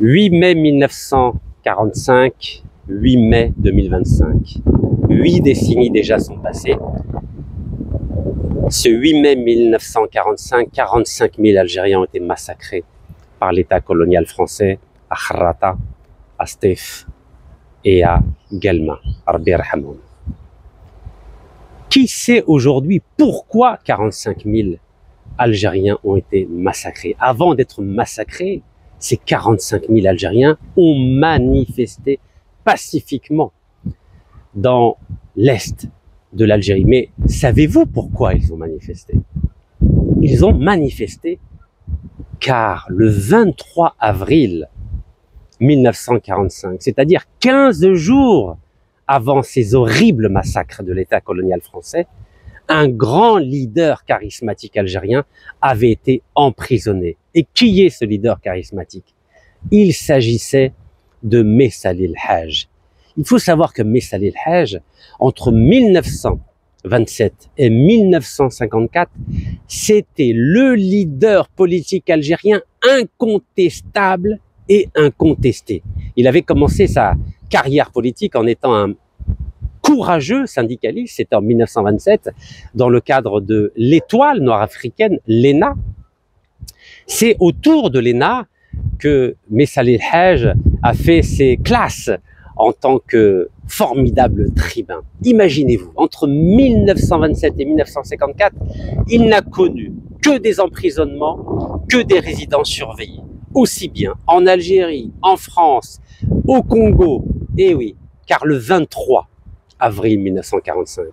8 mai 1945, 8 mai 2025. 8 décennies déjà sont passées. Ce 8 mai 1945, 45 000 Algériens ont été massacrés par l'État colonial français à Kharrata, à Stef et à Guelma. Rabbi yarhamoum. Qui sait aujourd'hui pourquoi 45 000 Algériens ont été massacrés? Avant d'être massacrés, ces 45 000 Algériens ont manifesté pacifiquement dans l'Est de l'Algérie. Mais savez-vous pourquoi ils ont manifesté? Ils ont manifesté car le 23 avril 1945, c'est-à-dire 15 jours avant ces horribles massacres de l'État colonial français, un grand leader charismatique algérien avait été emprisonné. Et qui est ce leader charismatique? Il s'agissait de Messali El Hadj. Il faut savoir que Messali El Hadj, entre 1927 et 1954, c'était le leader politique algérien incontestable et incontesté. Il avait commencé sa carrière politique en étant un courageux syndicaliste, c'était en 1927, dans le cadre de l'étoile noire africaine, l'ENA. C'est autour de l'ENA que Messali El Hadj a fait ses classes en tant que formidable tribun. Imaginez-vous, entre 1927 et 1954, il n'a connu que des emprisonnements, que des résidences surveillées, aussi bien en Algérie, en France, au Congo, et oui, car le 23 avril 1945,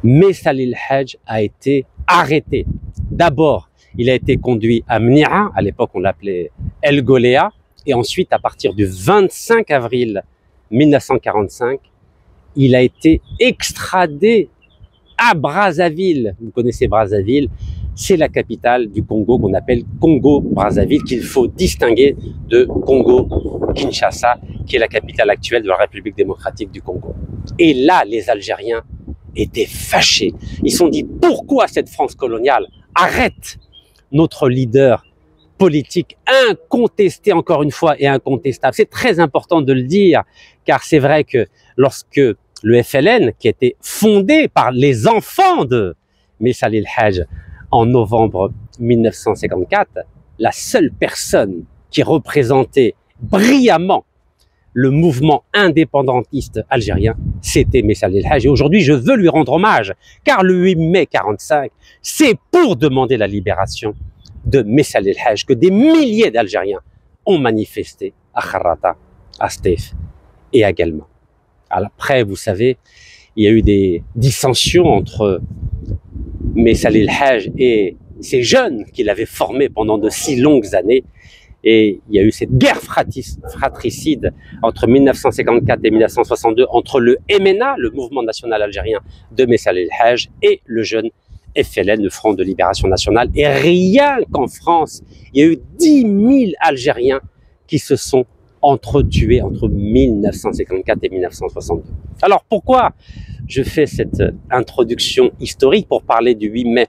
Messali El Hadj a été arrêté. D'abord, il a été conduit à Mni'a, à l'époque on l'appelait El Goléa, et ensuite à partir du 25 avril 1945, il a été extradé à Brazzaville. Vous connaissez Brazzaville, c'est la capitale du Congo qu'on appelle Congo-Brazzaville, qu'il faut distinguer de Congo-Kinshasa, qui est la capitale actuelle de la République démocratique du Congo. Et là, les Algériens étaient fâchés. Ils se sont dit, pourquoi cette France coloniale arrête notre leader politique incontesté, encore une fois, et incontestable? C'est très important de le dire, car c'est vrai que lorsque le FLN, qui était fondé par les enfants de Messali El Hadj en novembre 1954, la seule personne qui représentait brillamment le mouvement indépendantiste algérien, c'était Messali El Hadj. Et aujourd'hui, je veux lui rendre hommage, car le 8 mai 45, c'est pour demander la libération de Messali El Hadj que des milliers d'Algériens ont manifesté à Kharrata, à Stef et à Guelma. Après, vous savez, il y a eu des dissensions entre Messali El Hadj et ces jeunes qu'il avait formés pendant de si longues années. Et il y a eu cette guerre fratricide entre 1954 et 1962 entre le MNA, le mouvement national algérien de Messali El Hadj, et le jeune FLN, le Front de Libération Nationale. Et rien qu'en France, il y a eu 10 000 Algériens qui se sont entretués entre 1954 et 1962. Alors pourquoi je fais cette introduction historique pour parler du 8 mai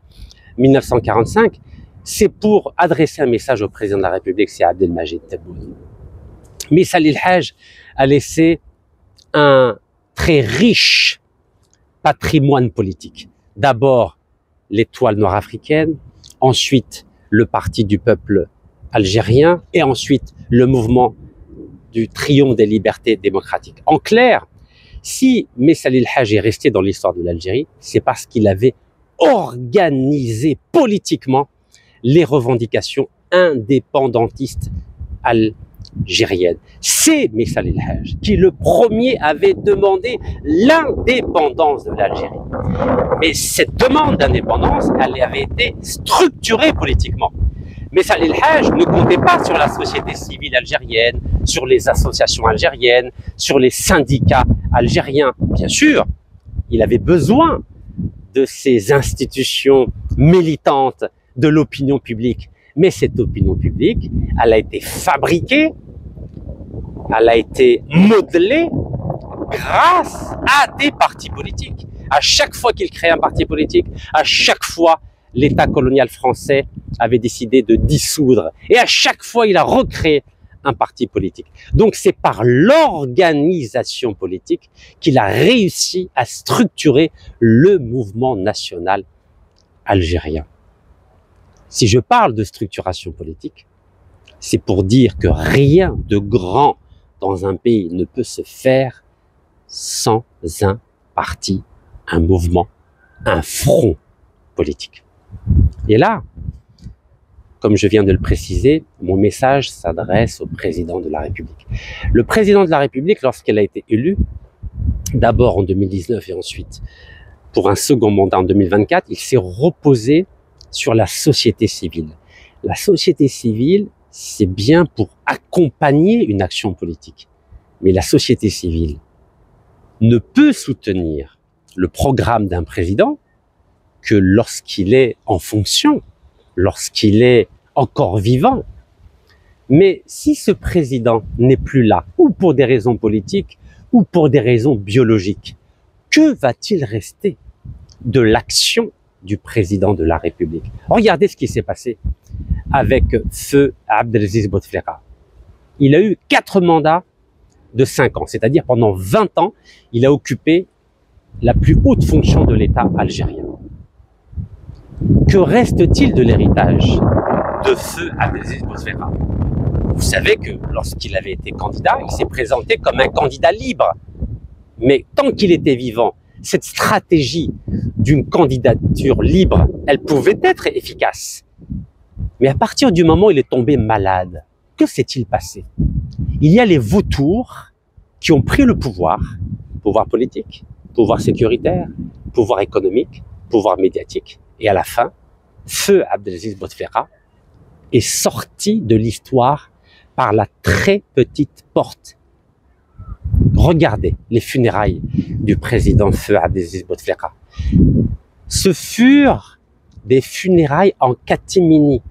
1945? C'est pour adresser un message au président de la République, c'est Abdelmajid Tebboune. Messali El Hadj a laissé un très riche patrimoine politique. D'abord, l'étoile noire africaine, ensuite le parti du peuple algérien et ensuite le mouvement du triomphe des libertés démocratiques. En clair, si Messali El Hadj est resté dans l'histoire de l'Algérie, c'est parce qu'il avait organisé politiquement les revendications indépendantistes algériennes. C'est Messali El Hadj qui le premier avait demandé l'indépendance de l'Algérie. Mais cette demande d'indépendance, elle avait été structurée politiquement. Messali El Hadj ne comptait pas sur la société civile algérienne, sur les associations algériennes, sur les syndicats algériens. Bien sûr, il avait besoin de ces institutions militantes, de l'opinion publique. Mais cette opinion publique, elle a été fabriquée, elle a été modelée grâce à des partis politiques. À chaque fois qu'il créait un parti politique, à chaque fois, l'État colonial français avait décidé de dissoudre. Et à chaque fois, il a recréé un parti politique. Donc c'est par l'organisation politique qu'il a réussi à structurer le mouvement national algérien. Si je parle de structuration politique, c'est pour dire que rien de grand dans un pays ne peut se faire sans un parti, un mouvement, un front politique. Et là, comme je viens de le préciser, mon message s'adresse au président de la République. Le président de la République, lorsqu'il a été élu, d'abord en 2019 et ensuite pour un second mandat en 2024, il s'est reposé sur la société civile. La société civile, c'est bien pour accompagner une action politique. Mais la société civile ne peut soutenir le programme d'un président que lorsqu'il est en fonction, lorsqu'il est encore vivant. Mais si ce président n'est plus là, ou pour des raisons politiques, ou pour des raisons biologiques, que va-t-il rester de l'action du président de la République? Regardez ce qui s'est passé avec feu Abdelaziz Bouteflika. Il a eu 4 mandats de 5 ans, c'est-à-dire pendant 20 ans, il a occupé la plus haute fonction de l'État algérien. Que reste-t-il de l'héritage de feu Abdelaziz Bouteflika? Vous savez que lorsqu'il avait été candidat, il s'est présenté comme un candidat libre. Mais tant qu'il était vivant, cette stratégie d'une candidature libre, elle pouvait être efficace. Mais à partir du moment où il est tombé malade, que s'est-il passé? Il y a les vautours qui ont pris le pouvoir politique, pouvoir sécuritaire, pouvoir économique, pouvoir médiatique. Et à la fin, feu Abdelaziz Bouteflika est sorti de l'histoire par la très petite porte. Regardez les funérailles du président feu Abdelaziz Bouteflika. Ce furent des funérailles en catimini.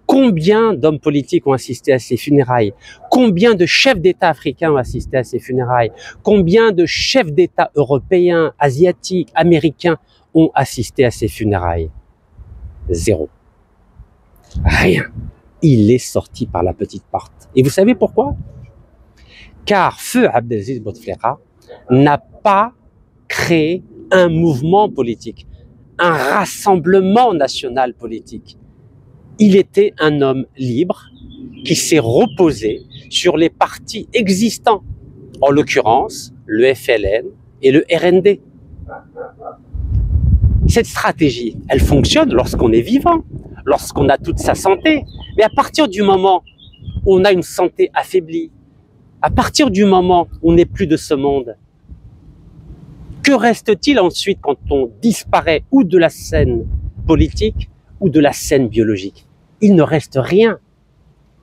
Combien d'hommes politiques ont assisté à ces funérailles? Combien de chefs d'État africains ont assisté à ces funérailles? Combien de chefs d'État européens, asiatiques, américains ont assisté à ces funérailles? 0. Rien. Il est sorti par la petite porte. Et vous savez pourquoi? Car feu Abdelaziz Bouteflika n'a pas créé un mouvement politique, un rassemblement national politique. Il était un homme libre qui s'est reposé sur les partis existants, en l'occurrence le FLN et le RND. Cette stratégie, elle fonctionne lorsqu'on est vivant, lorsqu'on a toute sa santé. Mais à partir du moment où on a une santé affaiblie, à partir du moment où on n'est plus de ce monde, que reste-t-il ensuite quand on disparaît ou de la scène politique ou de la scène biologique? Il ne reste rien.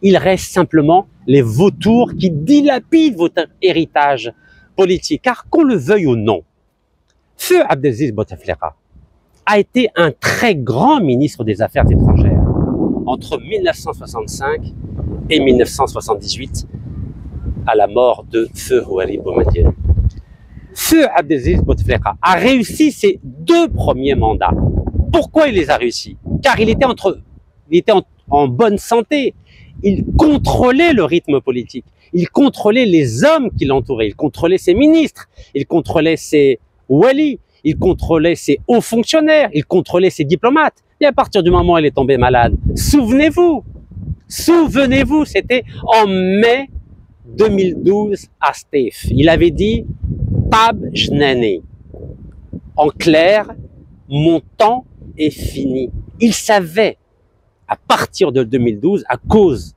Il reste simplement les vautours qui dilapident votre héritage politique. Car qu'on le veuille ou non, feu Abdelaziz Bouteflika a été un très grand ministre des Affaires étrangères entre 1965 et 1978 à la mort de feu Houari Boumediene. Feu Abdelaziz Bouteflika a réussi ses 2 premiers mandats. Pourquoi il les a réussis? Car il était en bonne santé. Il contrôlait le rythme politique. Il contrôlait les hommes qui l'entouraient. Il contrôlait ses ministres. Il contrôlait ses wali. Il contrôlait ses hauts fonctionnaires. Il contrôlait ses diplomates. Et à partir du moment où il est tombé malade, souvenez-vous, c'était en mai 2012 à Stéf. Il avait dit « Tab Jnani ». En clair, mon temps est fini. Il savait, à partir de 2012, à cause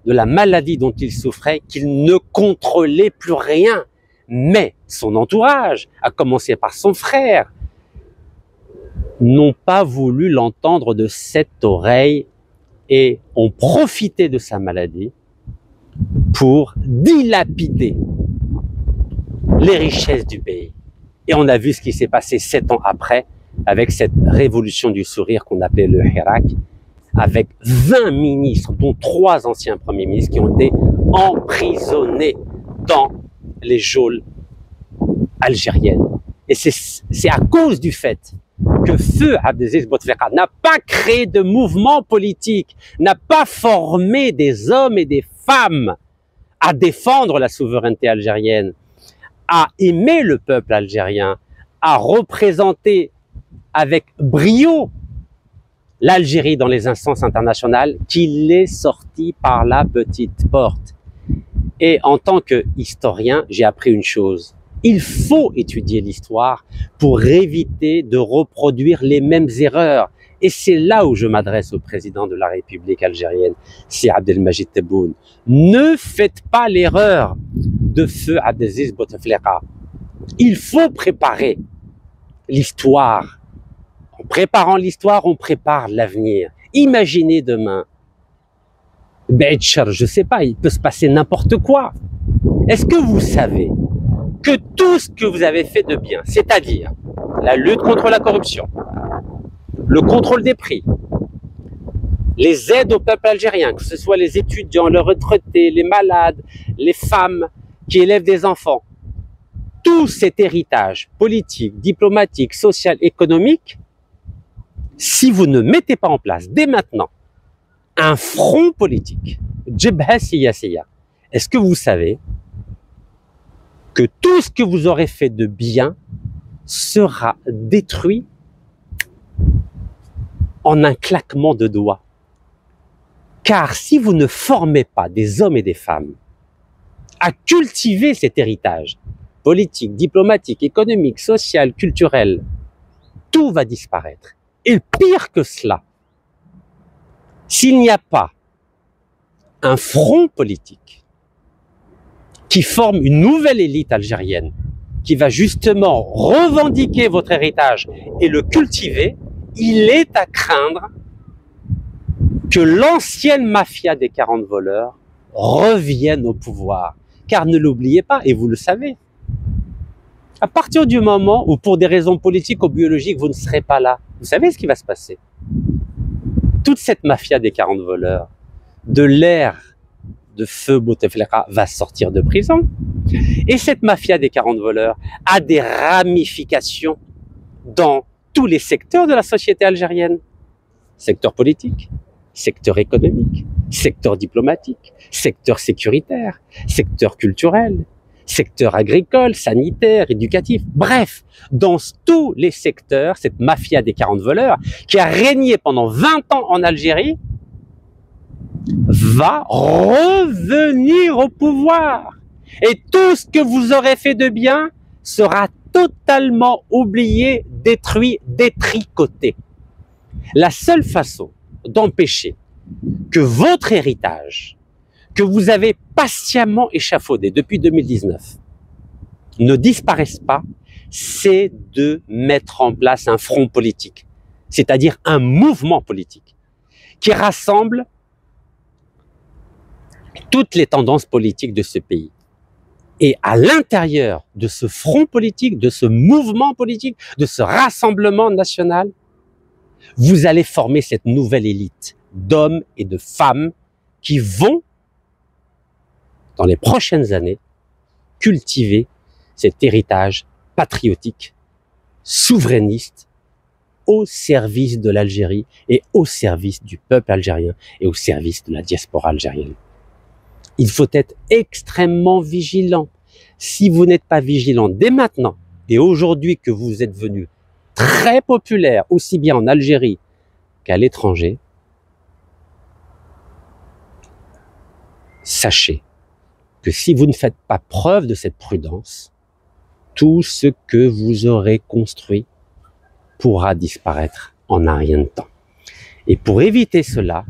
de la maladie dont il souffrait, qu'il ne contrôlait plus rien. Mais son entourage, à commencer par son frère, n'ont pas voulu l'entendre de cette oreille et ont profité de sa maladie pour dilapider les richesses du pays. Et on a vu ce qui s'est passé 7 ans après avec cette révolution du sourire qu'on appelait le Hirak, avec 20 ministres, dont 3 anciens premiers ministres qui ont été emprisonnés dans les geôles algériennes. Et c'est à cause du fait que feu Abdelaziz Bouteflika n'a pas créé de mouvement politique, n'a pas formé des hommes et des femmes à défendre la souveraineté algérienne, à aimer le peuple algérien, à représenter avec brio l'Algérie dans les instances internationales, qu'il est sorti par la petite porte. Et en tant qu'historien, j'ai appris une chose. Il faut étudier l'histoire pour éviter de reproduire les mêmes erreurs. Et c'est là où je m'adresse au président de la République algérienne, c'est Abdelmajid Tebboune. Ne faites pas l'erreur de feu Abdelaziz Bouteflika. Il faut préparer l'histoire. En préparant l'histoire, on prépare l'avenir. Imaginez demain, je sais pas, il peut se passer n'importe quoi. Est-ce que vous savez que tout ce que vous avez fait de bien, c'est-à-dire la lutte contre la corruption, le contrôle des prix, les aides au peuple algérien, que ce soit les étudiants, les retraités, les malades, les femmes qui élèvent des enfants, tout cet héritage politique, diplomatique, social, économique, si vous ne mettez pas en place dès maintenant un front politique, Jebha Siyasiya, est-ce que vous savez que tout ce que vous aurez fait de bien sera détruit en un claquement de doigts? Car si vous ne formez pas des hommes et des femmes à cultiver cet héritage politique, diplomatique, économique, social, culturel, tout va disparaître. Et pire que cela, s'il n'y a pas un front politique qui forme une nouvelle élite algérienne, qui va justement revendiquer votre héritage et le cultiver, il est à craindre que l'ancienne mafia des 40 voleurs revienne au pouvoir. Car ne l'oubliez pas, et vous le savez, à partir du moment où pour des raisons politiques ou biologiques, vous ne serez pas là, vous savez ce qui va se passer? Toute cette mafia des 40 voleurs, de l'ère de feu Bouteflika, va sortir de prison. Et cette mafia des 40 voleurs a des ramifications dans tous les secteurs de la société algérienne. Secteur politique, secteur économique, secteur diplomatique, secteur sécuritaire, secteur culturel, secteur agricole, sanitaire, éducatif. Bref, dans tous les secteurs, cette mafia des 40 voleurs, qui a régné pendant 20 ans en Algérie, va revenir au pouvoir. Et tout ce que vous aurez fait de bien sera totalement oublié, détruit, détricoté. La seule façon d'empêcher que votre héritage, que vous avez patiemment échafaudé depuis 2019, ne disparaisse pas, c'est de mettre en place un front politique, c'est-à-dire un mouvement politique qui rassemble toutes les tendances politiques de ce pays. Et à l'intérieur de ce front politique, de ce mouvement politique, de ce rassemblement national, vous allez former cette nouvelle élite d'hommes et de femmes qui vont, dans les prochaines années, cultiver cet héritage patriotique, souverainiste, au service de l'Algérie et au service du peuple algérien et au service de la diaspora algérienne. Il faut être extrêmement vigilant. Si vous n'êtes pas vigilant dès maintenant et aujourd'hui que vous êtes venu très populaire, aussi bien en Algérie qu'à l'étranger, sachez que si vous ne faites pas preuve de cette prudence, tout ce que vous aurez construit pourra disparaître en un rien de temps. Et pour éviter cela,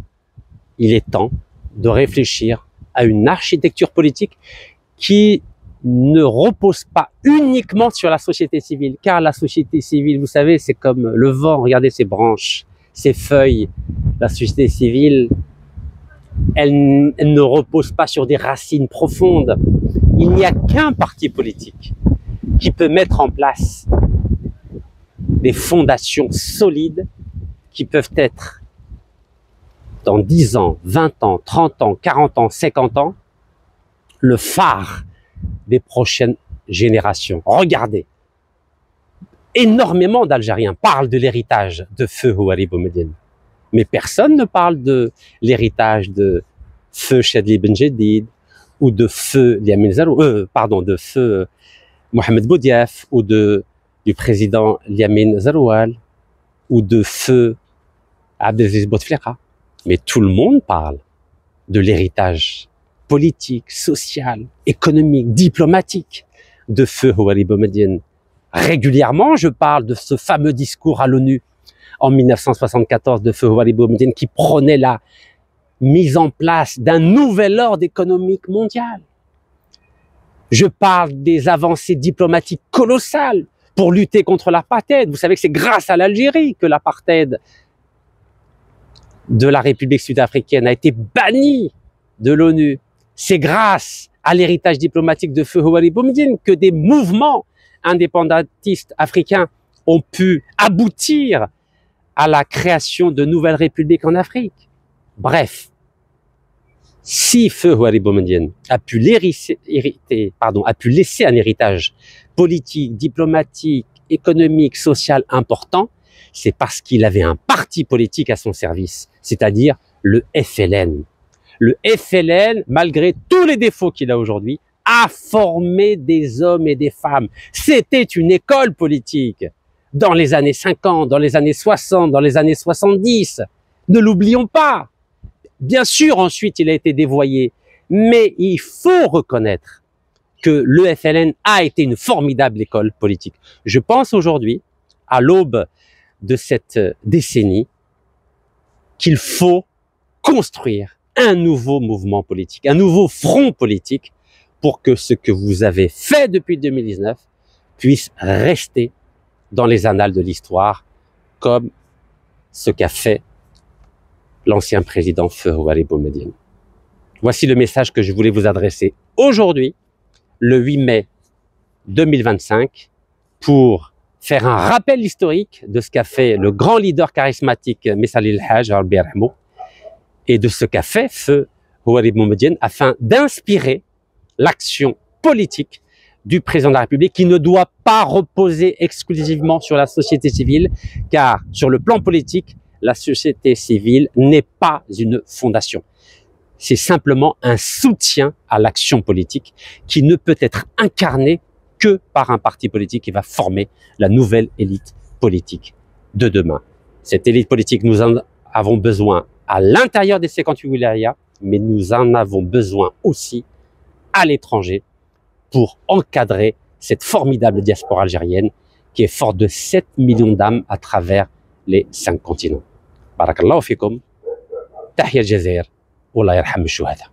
il est temps de réfléchir à une architecture politique qui ne repose pas uniquement sur la société civile, car la société civile, vous savez, c'est comme le vent, regardez ses branches, ses feuilles. La société civile, elle ne repose pas sur des racines profondes. Il n'y a qu'un parti politique qui peut mettre en place des fondations solides qui peuvent être dans 10 ans, 20 ans, 30 ans, 40 ans, 50 ans, le phare des prochaines générations. Regardez, énormément d'Algériens parlent de l'héritage de feu Houari Boumedienne, mais personne ne parle de l'héritage de feu Chadli Benjedid ou de feu de feu Mohamed Boudiaf, ou du président Lamine Zaroual, ou de feu Abdelaziz Bouteflika. Mais tout le monde parle de l'héritage politique, social, économique, diplomatique de feu Houari Boumediene. Régulièrement, je parle de ce fameux discours à l'ONU en 1974 de feu Houari Boumediene qui prônait la mise en place d'un nouvel ordre économique mondial. Je parle des avancées diplomatiques colossales pour lutter contre l'apartheid. Vous savez que c'est grâce à l'Algérie que l'apartheid de la République sud-africaine a été banni de l'ONU. C'est grâce à l'héritage diplomatique de feu Houari Boumediene que des mouvements indépendantistes africains ont pu aboutir à la création de nouvelles républiques en Afrique. Bref, si feu Houari Boumediene a pu laisser un héritage politique, diplomatique, économique, social important, c'est parce qu'il avait un parti politique à son service, c'est-à-dire le FLN. Le FLN, malgré tous les défauts qu'il a aujourd'hui, a formé des hommes et des femmes. C'était une école politique dans les années 50, dans les années 60, dans les années 70. Ne l'oublions pas. Bien sûr, ensuite, il a été dévoyé, mais il faut reconnaître que le FLN a été une formidable école politique. Je pense aujourd'hui, à l'aube de cette décennie, qu'il faut construire un nouveau mouvement politique, un nouveau front politique pour que ce que vous avez fait depuis 2019 puisse rester dans les annales de l'histoire comme ce qu'a fait l'ancien président feu Houari Boumediene. Voici le message que je voulais vous adresser aujourd'hui, le 8 mai 2025, pour faire un rappel historique de ce qu'a fait le grand leader charismatique Messali El Hadj et de ce qu'a fait feu Houari Boumediene afin d'inspirer l'action politique du président de la République qui ne doit pas reposer exclusivement sur la société civile, car sur le plan politique, la société civile n'est pas une fondation. C'est simplement un soutien à l'action politique qui ne peut être incarné que par un parti politique qui va former la nouvelle élite politique de demain. Cette élite politique, nous en avons besoin à l'intérieur des 58 wilayas, mais nous en avons besoin aussi à l'étranger pour encadrer cette formidable diaspora algérienne qui est forte de 7 millions d'âmes à travers les 5 continents. Barakallahu fikum, tahiyya al-Jazair, wallah yarham al-shuhada.